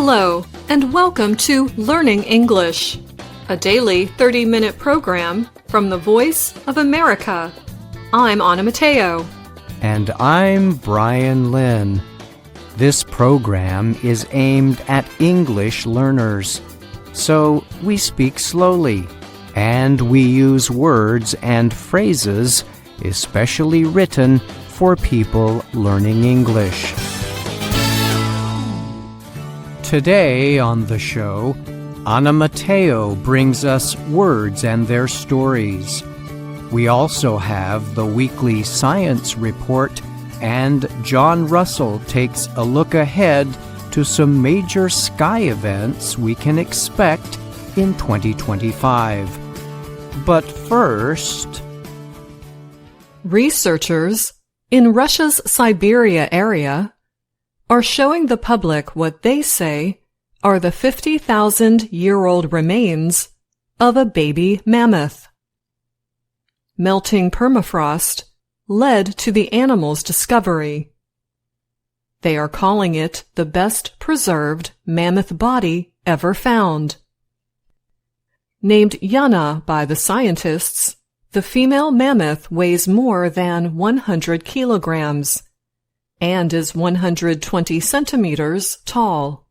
Hello, and welcome to Learning English, a daily 30-minute program from the Voice of America. I'm Anna Mateo. And I'm Brian Lynn. This program is aimed at English learners, so we speak slowly, and we use words and phrases especially written for people learning English. Today on the show, Anna Mateo brings us words and their stories. We also have the weekly science report, and John Russell takes a look ahead to some major sky events we can expect in 2025. But first, researchers in Russia's Siberia area are showing the public what they say are the 50,000-year-old remains of a baby mammoth. Melting permafrost led to the animal's discovery. They are calling it the best preserved mammoth body ever found. Named Yana by the scientists, the female mammoth weighs more than 100 kilograms and is 120 centimeters tall.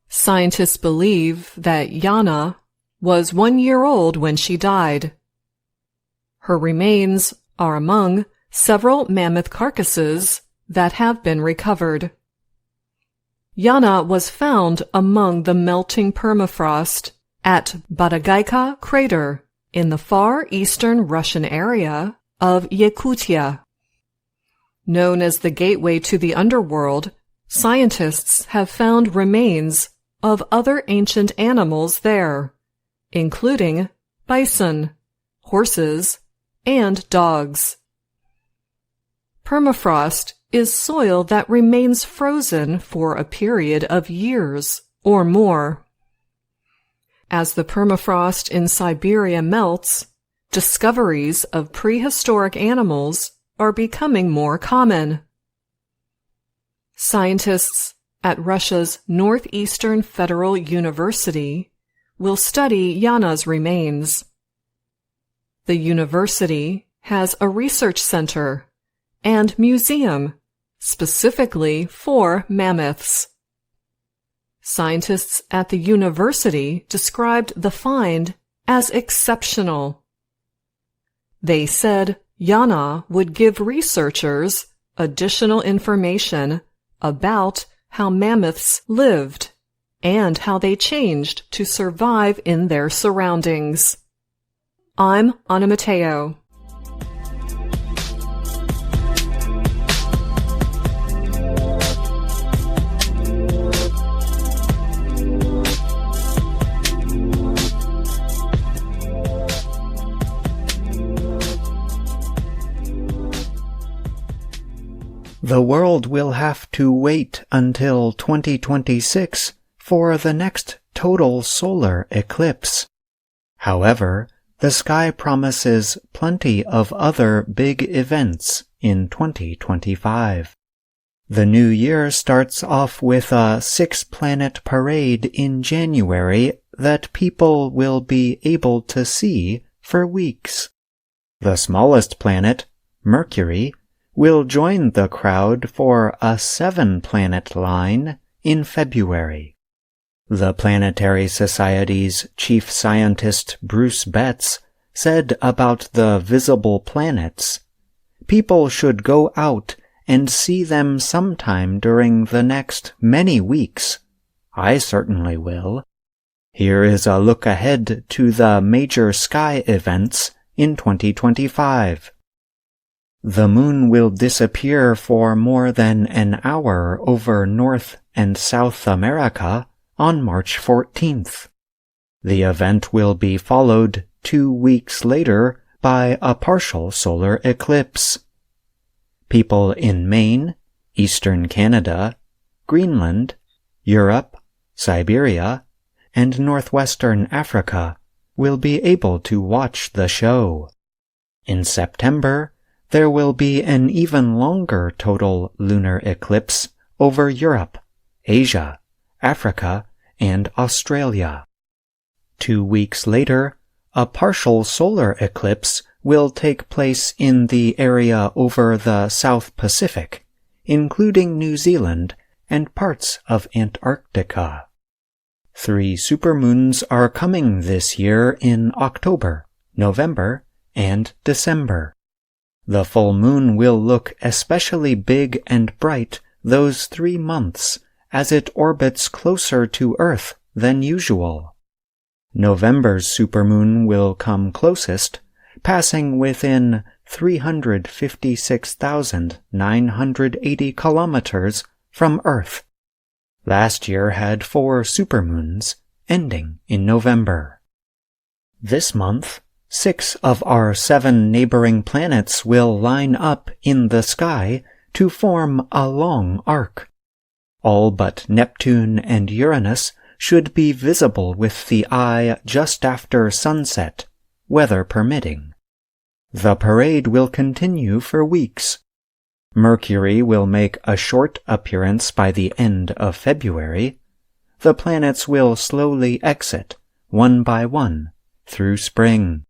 Scientists believe that Yana was 1 year old when she died. Her remains are among several mammoth carcasses that have been recovered. Yana was found among the melting permafrost at Badagaika crater in the far eastern Russian area of Yakutia. Known as the gateway to the underworld, scientists have found remains of other ancient animals there, including bison, horses, and dogs. Permafrost is soil that remains frozen for a period of years or more. As the permafrost in Siberia melts, discoveries of prehistoric animals are becoming more common. Scientists at Russia's Northeastern Federal University will study Yana's remains. The university has a research center and museum specifically for mammoths. Scientists at the university described the find as exceptional. They said Yana would give researchers additional information about how mammoths lived and how they changed to survive in their surroundings. I'm Anna Mateo. The world will have to wait until 2026 for the next total solar eclipse. However, the sky promises plenty of other big events in 2025. The new year starts off with a 6-planet parade in January that people will be able to see for weeks. The smallest planet, Mercury, will join the crowd for a 7-planet line in February. The Planetary Society's chief scientist Bruce Betts said about the visible planets, "People should go out and see them sometime during the next many weeks. I certainly will." Here is a look ahead to the major sky events in 2025. The moon will disappear for more than an hour over North and South America on March 14th. The event will be followed 2 weeks later by a partial solar eclipse. People in Maine, eastern Canada, Greenland, Europe, Siberia, and northwestern Africa will be able to watch the show. In September, there will be an even longer total lunar eclipse over Europe, Asia, Africa, and Australia. 2 weeks later, a partial solar eclipse will take place in the area over the South Pacific, including New Zealand and parts of Antarctica. 3 supermoons are coming this year in October, November, and December. The full moon will look especially big and bright those 3 months as it orbits closer to Earth than usual. November's supermoon will come closest, passing within 356,980 kilometers from Earth. Last year had 4 supermoons, ending in November. This month, 6 of our 7 neighboring planets will line up in the sky to form a long arc. All but Neptune and Uranus should be visible with the eye just after sunset, weather permitting. The parade will continue for weeks. Mercury will make a short appearance by the end of February. The planets will slowly exit, one by one, through spring.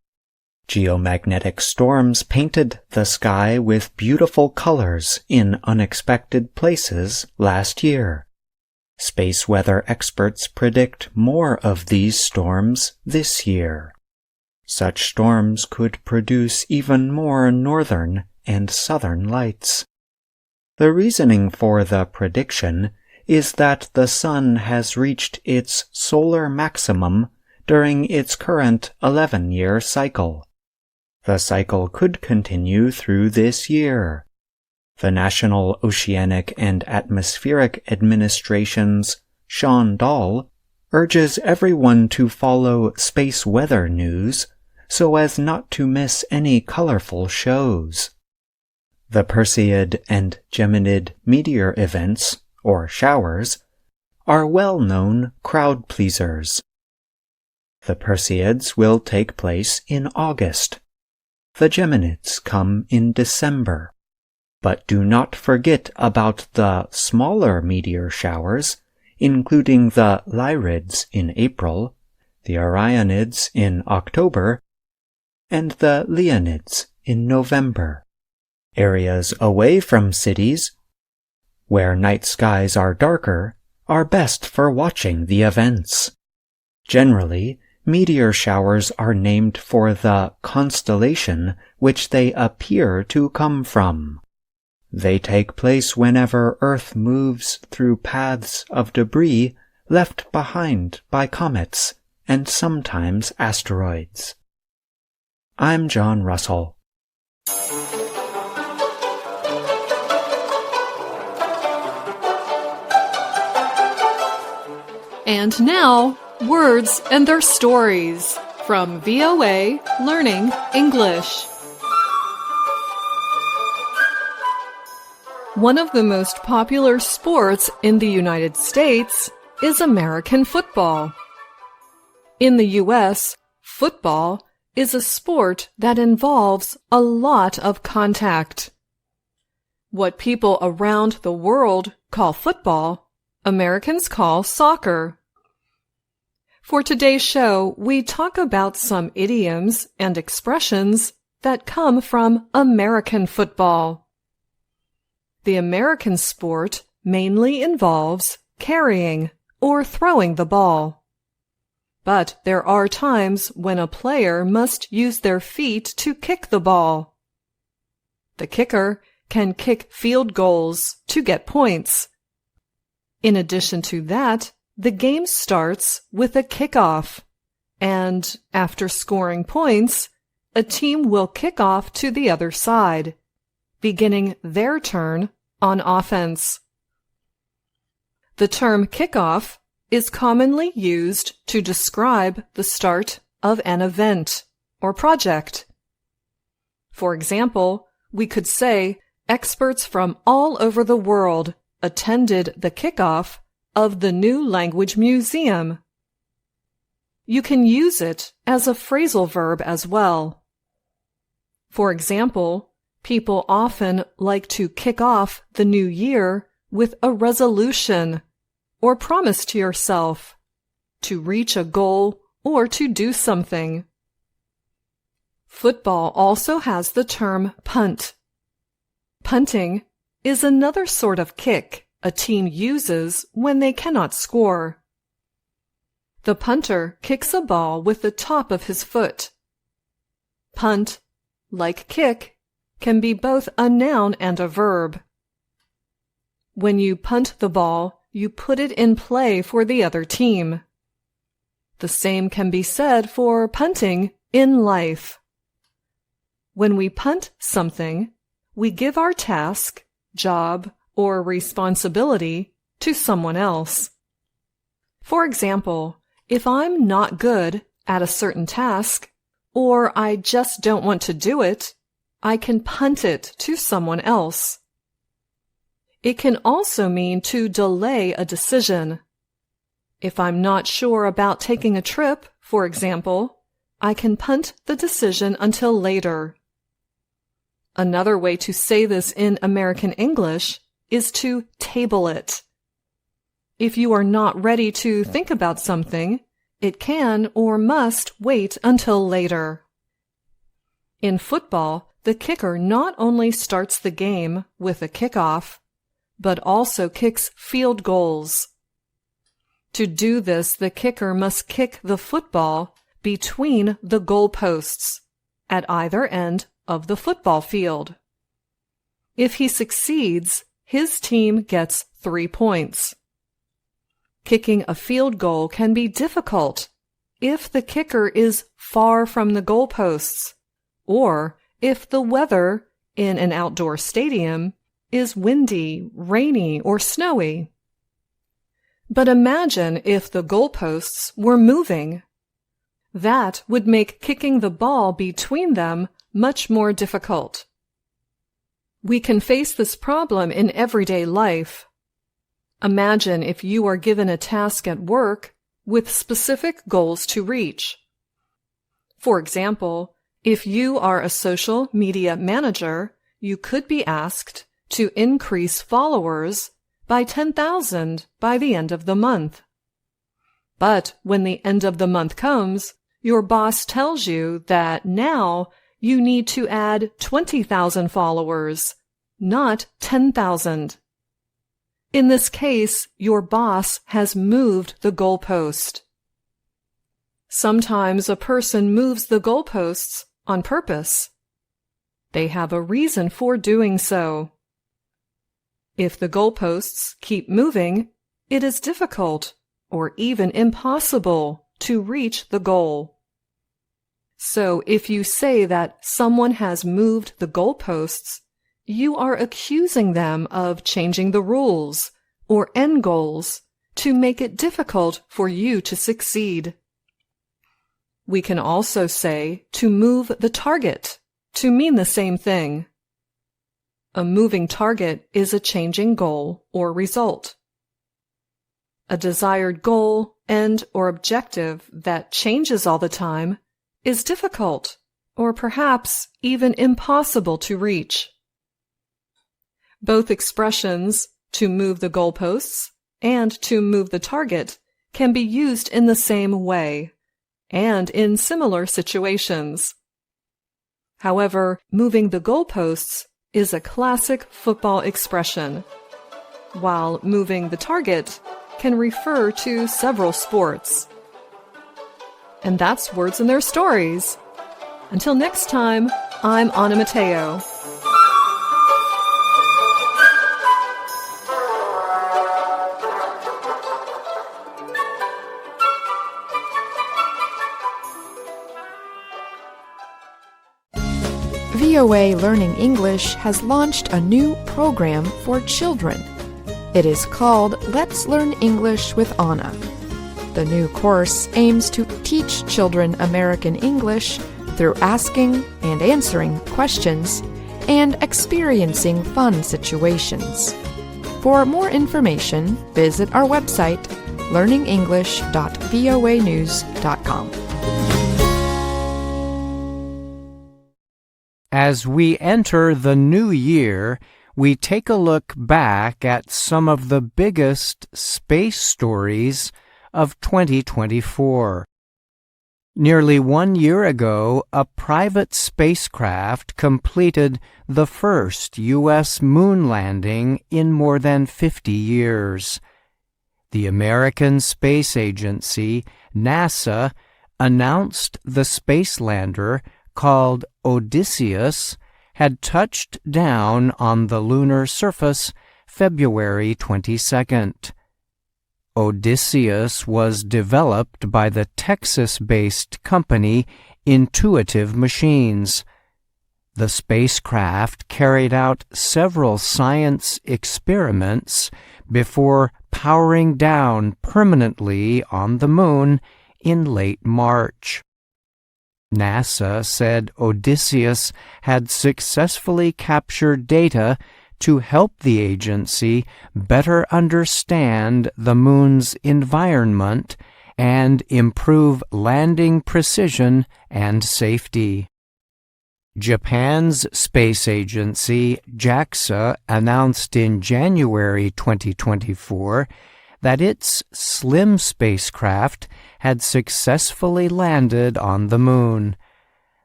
Geomagnetic storms painted the sky with beautiful colors in unexpected places last year. Space weather experts predict more of these storms this year. Such storms could produce even more northern and southern lights. The reasoning for the prediction is that the sun has reached its solar maximum during its current 11-year cycle. The cycle could continue through this year. The National Oceanic and Atmospheric Administration's Sean Dahl urges everyone to follow space weather news so as not to miss any colorful shows. The Perseid and Geminid meteor events, or showers, are well-known crowd pleasers. The Perseids will take place in August. The Geminids come in December. But do not forget about the smaller meteor showers, including the Lyrids in April, the Orionids in October, and the Leonids in November. Areas away from cities, where night skies are darker, are best for watching the events. Generally, meteor showers are named for the constellation which they appear to come from. They take place whenever Earth moves through paths of debris left behind by comets and sometimes asteroids. I'm John Russell. And now, words and their stories from VOA Learning English. One of the most popular sports in the United States is American football. In the U.S., football is a sport that involves a lot of contact. What people around the world call football, Americans call soccer. For today's show, we talk about some idioms and expressions that come from American football. The American sport mainly involves carrying or throwing the ball. But there are times when a player must use their feet to kick the ball. The kicker can kick field goals to get points. In addition to that, the game starts with a kickoff, and after scoring points, a team will kick off to the other side, beginning their turn on offense. The term kickoff is commonly used to describe the start of an event or project. For example, we could say experts from all over the world attended the kickoff of the new language museum. You can use it as a phrasal verb as well. For example, people often like to kick off the new year with a resolution or promise to yourself, to reach a goal, or to do something. Football also has the term punt. Punting is another sort of kick a team uses when they cannot score. The punter kicks a ball with the top of his foot. Punt, like kick, can be both a noun and a verb. When you punt the ball, you put it in play for the other team. The same can be said for punting in life. When we punt something, we give our task, job, or responsibility to someone else. For example, if I'm not good at a certain task, or I just don't want to do it, I can punt it to someone else. It can also mean to delay a decision. If I'm not sure about taking a trip, for example, I can punt the decision until later. Another way to say this in American English is to table it. If you are not ready to think about something, it can or must wait until later. In football, the kicker not only starts the game with a kickoff, but also kicks field goals. To do this, the kicker must kick the football between the goalposts at either end of the football field. If he succeeds, his team gets 3 points. Kicking a field goal can be difficult if the kicker is far from the goalposts, or if the weather in an outdoor stadium is windy, rainy, or snowy. But imagine if the goalposts were moving. That would make kicking the ball between them much more difficult. We can face this problem in everyday life. Imagine if you are given a task at work with specific goals to reach. For example, if you are a social media manager, you could be asked to increase followers by 10,000 by the end of the month. But when the end of the month comes, your boss tells you that now you need to add 20,000 followers, not 10,000. In this case, your boss has moved the goalpost. Sometimes a person moves the goalposts on purpose. They have a reason for doing so. If the goalposts keep moving, it is difficult or even impossible to reach the goal. So if you say that someone has moved the goalposts, you are accusing them of changing the rules or end goals to make it difficult for you to succeed. We can also say to move the target to mean the same thing. A moving target is a changing goal or result. A desired goal, end, or objective that changes all the time is difficult or perhaps even impossible to reach. Both expressions, to move the goalposts and to move the target, can be used in the same way and in similar situations. However, moving the goalposts is a classic football expression, while moving the target can refer to several sports. And that's Words and Their Stories. Until next time, I'm Anna Mateo. VOA Learning English has launched a new program for children. It is called Let's Learn English with Anna. The new course aims to teach children American English through asking and answering questions and experiencing fun situations. For more information, visit our website, learningenglish.voanews.com. As we enter the new year, we take a look back at some of the biggest space stories of 2024. Nearly 1 year ago, a private spacecraft completed the first U.S. moon landing in more than 50 years. The American Space Agency, NASA, announced the space lander, called Odysseus, had touched down on the lunar surface February 22nd. Odysseus was developed by the Texas-based company Intuitive Machines. The spacecraft carried out several science experiments before powering down permanently on the moon in late March. NASA said Odysseus had successfully captured data to help the agency better understand the moon's environment and improve landing precision and safety. Japan's space agency, JAXA, announced in January 2024 that its SLIM spacecraft had successfully landed on the moon.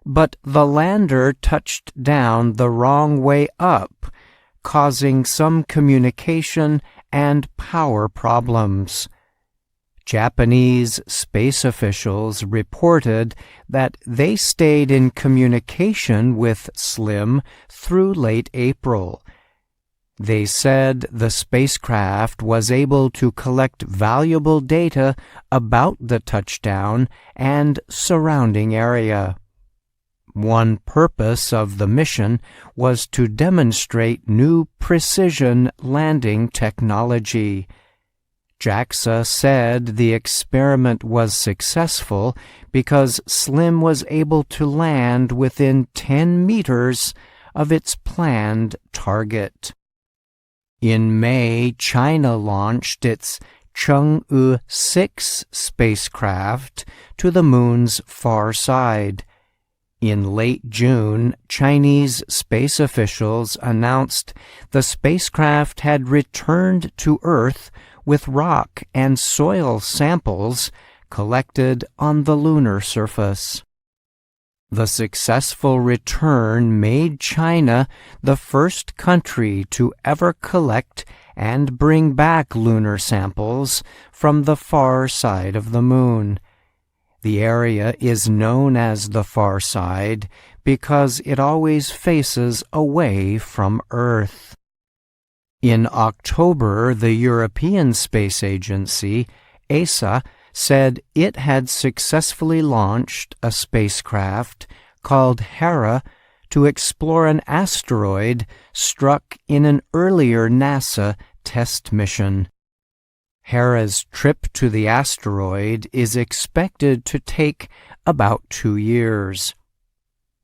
But the lander touched down the wrong way up, causing some communication and power problems. Japanese space officials reported that they stayed in communication with SLIM through late April. They said the spacecraft was able to collect valuable data about the touchdown and surrounding area. One purpose of the mission was to demonstrate new precision landing technology. JAXA said the experiment was successful because SLIM was able to land within 10 meters of its planned target. In May, China launched its Chang'e 6 spacecraft to the moon's far side. In late June, Chinese space officials announced the spacecraft had returned to Earth with rock and soil samples collected on the lunar surface. The successful return made China the first country to ever collect and bring back lunar samples from the far side of the moon. The area is known as the far side because it always faces away from Earth. In October, the European Space Agency, ESA, said it had successfully launched a spacecraft called Hera to explore an asteroid struck in an earlier NASA test mission. Hera's trip to the asteroid is expected to take about 2 years.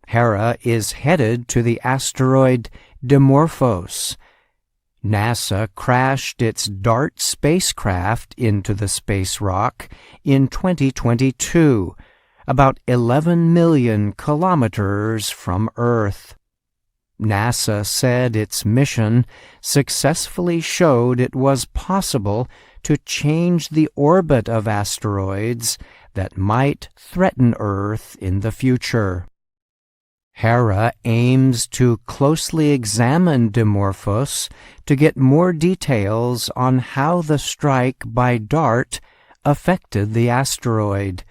Hera is headed to the asteroid Dimorphos. NASA crashed its DART spacecraft into the space rock in 2022, about 11 million kilometers from Earth. NASA said its mission successfully showed it was possible to change the orbit of asteroids that might threaten Earth in the future. Hera aims to closely examine Dimorphos to get more details on how the strike by DART affected the asteroid.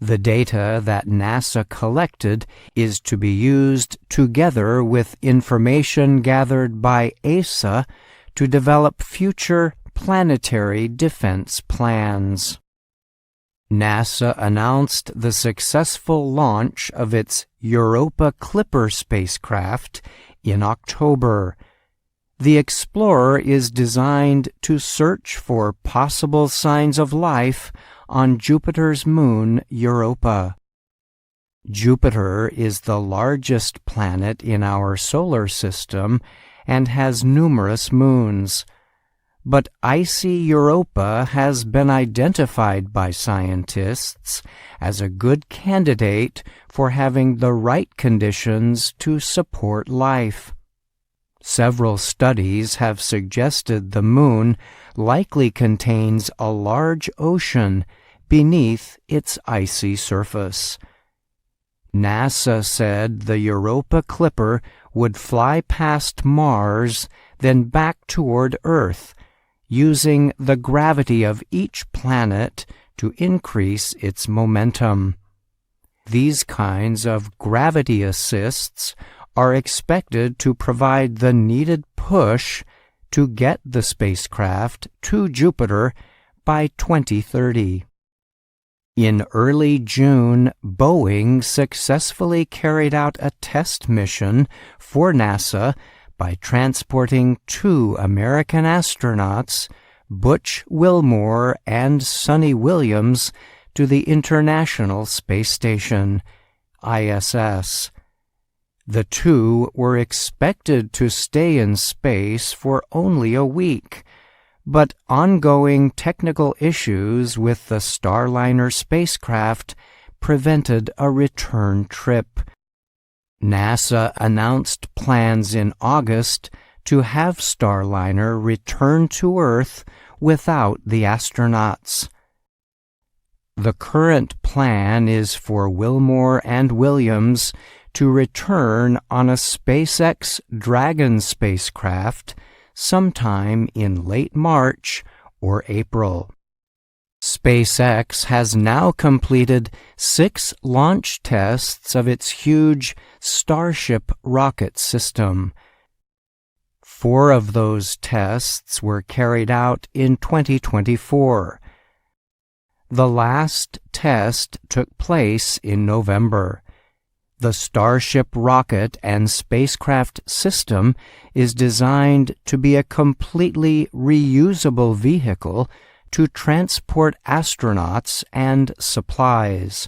The data that NASA collected is to be used together with information gathered by ESA to develop future planetary defense plans. NASA announced the successful launch of its Europa Clipper spacecraft in October. The Explorer is designed to search for possible signs of life on Jupiter's moon Europa. Jupiter is the largest planet in our solar system and has numerous moons. But icy Europa has been identified by scientists as a good candidate for having the right conditions to support life. Several studies have suggested the moon likely contains a large ocean beneath its icy surface. NASA said the Europa Clipper would fly past Mars, then back toward Earth, using the gravity of each planet to increase its momentum. These kinds of gravity assists are expected to provide the needed push to get the spacecraft to Jupiter by 2030. In early June, Boeing successfully carried out a test mission for NASA by transporting 2 American astronauts, Butch Wilmore and Sonny Williams, to the International Space Station, ISS. The 2 were expected to stay in space for only a week, but ongoing technical issues with the Starliner spacecraft prevented a return trip. NASA announced plans in August to have Starliner return to Earth without the astronauts. The current plan is for Wilmore and Williams to return on a SpaceX Dragon spacecraft sometime in late March or April. SpaceX has now completed 6 launch tests of its huge Starship rocket system. 4 of those tests were carried out in 2024. The last test took place in November. The Starship rocket and spacecraft system is designed to be a completely reusable vehicle to transport astronauts and supplies.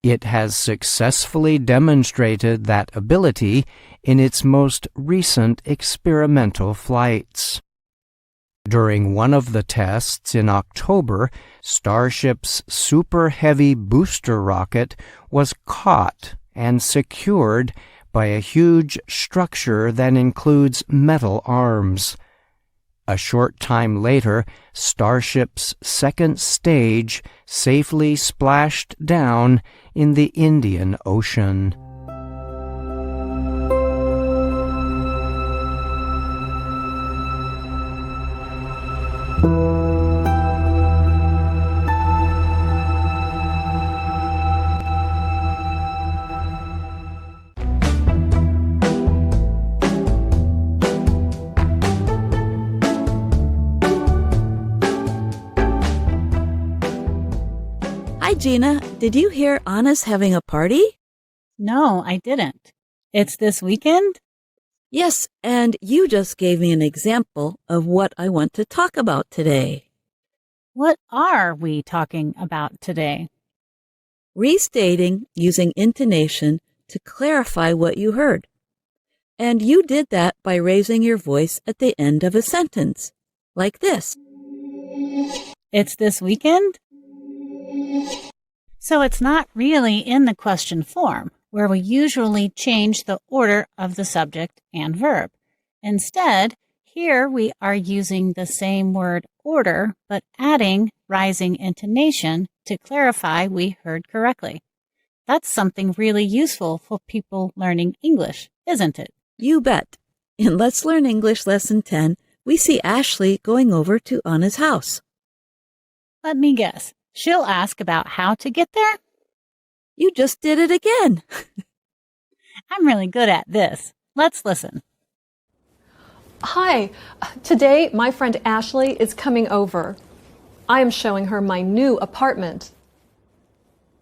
It has successfully demonstrated that ability in its most recent experimental flights. During one of the tests in October, Starship's Super Heavy booster rocket was caught and secured by a huge structure that includes metal arms. A short time later, Starship's second stage safely splashed down in the Indian Ocean. Hi, Gina. Did you hear Anna's having a party? No, I didn't. It's this weekend? Yes, and you just gave me an example of what I want to talk about today. What are we talking about today? Restating using intonation to clarify what you heard. And you did that by raising your voice at the end of a sentence, like this. It's this weekend? So it's not really in the question form, where we usually change the order of the subject and verb. Instead, here we are using the same word order, but adding rising intonation to clarify we heard correctly. That's something really useful for people learning English, isn't it? You bet. In Let's Learn English Lesson 10, we see Ashley going over to Anna's house. Let me guess. She'll ask about how to get there? You just did it again. I'm really good at this. Let's listen. Hi, today my friend Ashley is coming over. I am showing her my new apartment.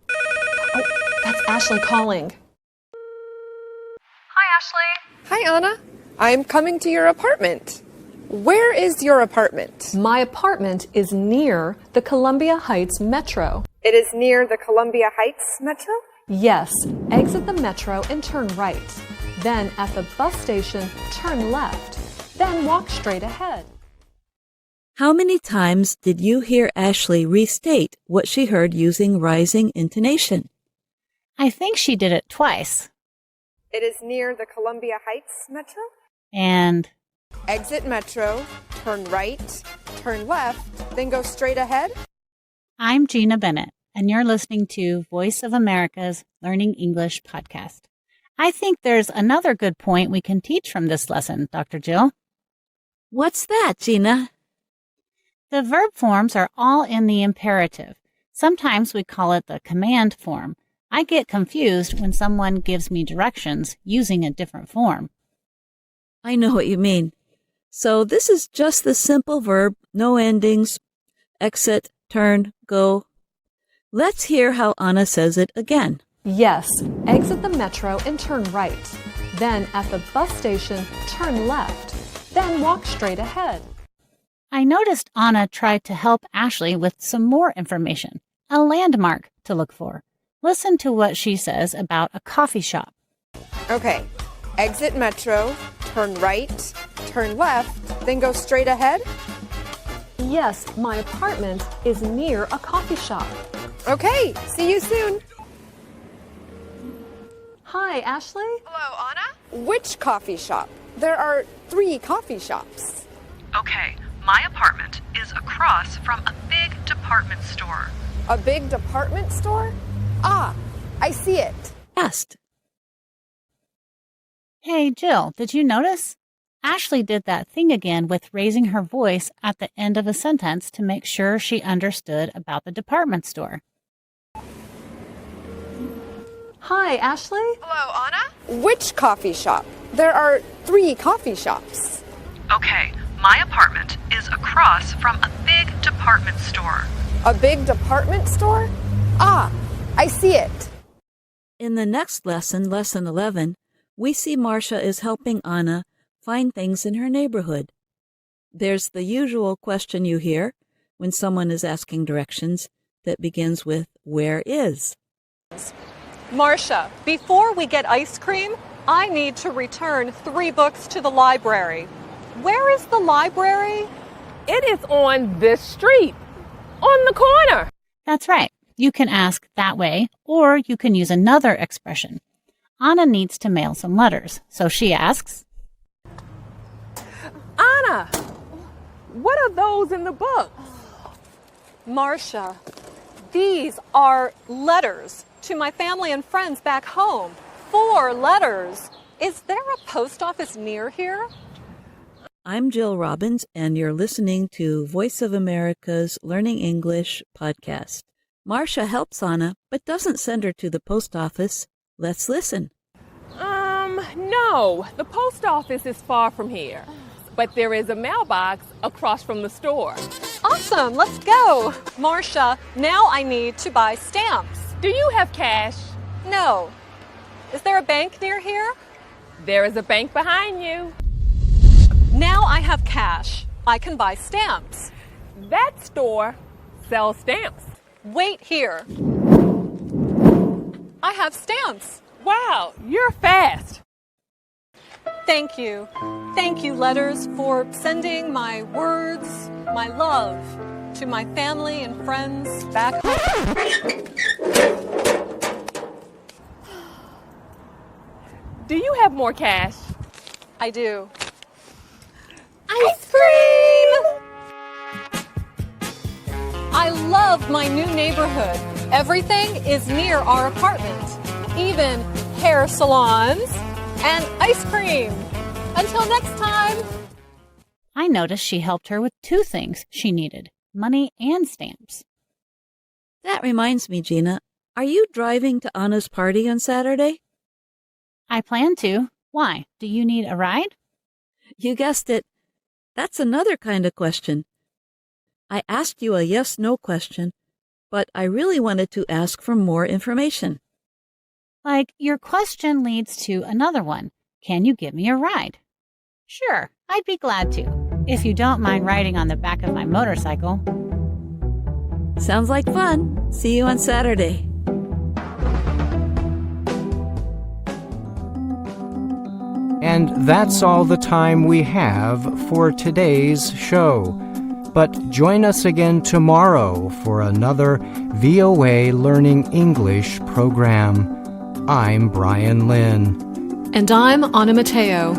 Oh, that's Ashley calling. Hi, Ashley. Hi, Anna. I'm coming to your apartment. Where is your apartment? My apartment is near the Columbia Heights Metro. It is near the Columbia Heights Metro? Yes, exit the metro and turn right. Then at the bus station, turn left. Then walk straight ahead. How many times did you hear Ashley restate what she heard using rising intonation? I think she did it twice. It is near the Columbia Heights Metro? and exit Metro, turn right, turn left, then go straight ahead. I'm Gina Bennett, and you're listening to Voice of America's Learning English podcast. I think there's another good point we can teach from this lesson, Dr. Jill. What's that, Gina? The verb forms are all in the imperative. Sometimes we call it the command form. I get confused when someone gives me directions using a different form. I know what you mean. So this is just the simple verb, no endings, exit, turn, go. Let's hear how Anna says it again. Yes, exit the metro and turn right. Then at the bus station, turn left. Then walk straight ahead. I noticed Anna tried to help Ashley with some more information, a landmark to look for. Listen to what she says about a coffee shop. Okay, exit Metro, turn right, turn left, then go straight ahead. Yes, my apartment is near a coffee shop. Okay, see you soon. Hi, Ashley. Hello, Anna. Which coffee shop? There are 3 coffee shops. Okay, my apartment is across from a big department store. A big department store? Ah, I see it. Fast. Hey, Jill, did you notice? Ashley did that thing again with raising her voice at the end of a sentence to make sure she understood about the department store. Hi, Ashley. Hello, Anna. Which coffee shop? There are 3 coffee shops. Okay, my apartment is across from a big department store. A big department store? Ah, I see it. In the next lesson, lesson 11, we see Marcia is helping Anna find things in her neighborhood. There's the usual question you hear when someone is asking directions that begins with, where is? Marcia, before we get ice cream, I need to return 3 books to the library. Where is the library? It is on this street, on the corner. That's right. You can ask that way, or you can use another expression. Anna needs to mail some letters, so she asks, Anna, what are those in the book? Marcia, these are letters to my family and friends back home. 4 letters. Is there a post office near here? I'm Jill Robbins, and you're listening to Voice of America's Learning English podcast. Marcia helps Anna, but doesn't send her to the post office. Let's listen. No, the post office is far from here, but there is a mailbox across from the store. Awesome, let's go. Marcia, now I need to buy stamps. Do you have cash? No. Is there a bank near here? There is a bank behind you. Now I have cash. I can buy stamps. That store sells stamps. Wait here. I have stamps. Wow, you're fast. Thank you. Thank you, letters, for sending my words, my love, to my family and friends back home. Do you have more cash? I do. Ice cream! I love my new neighborhood. Everything is near our apartment. Even hair salons and ice cream. Until next time. I noticed she helped her with 2 things she needed, money and stamps. That reminds me, Gina, are you driving to Anna's party on Saturday? I plan to. Why? Do you need a ride? You guessed it. That's another kind of question. I asked you a yes-no question, but I really wanted to ask for more information. Like, your question leads to another one. Can you give me a ride? Sure, I'd be glad to, if you don't mind riding on the back of my motorcycle. Sounds like fun. See you on Saturday. And that's all the time we have for today's show. But join us again tomorrow for another VOA Learning English program. I'm Brian Lynn. And I'm Anna Mateo.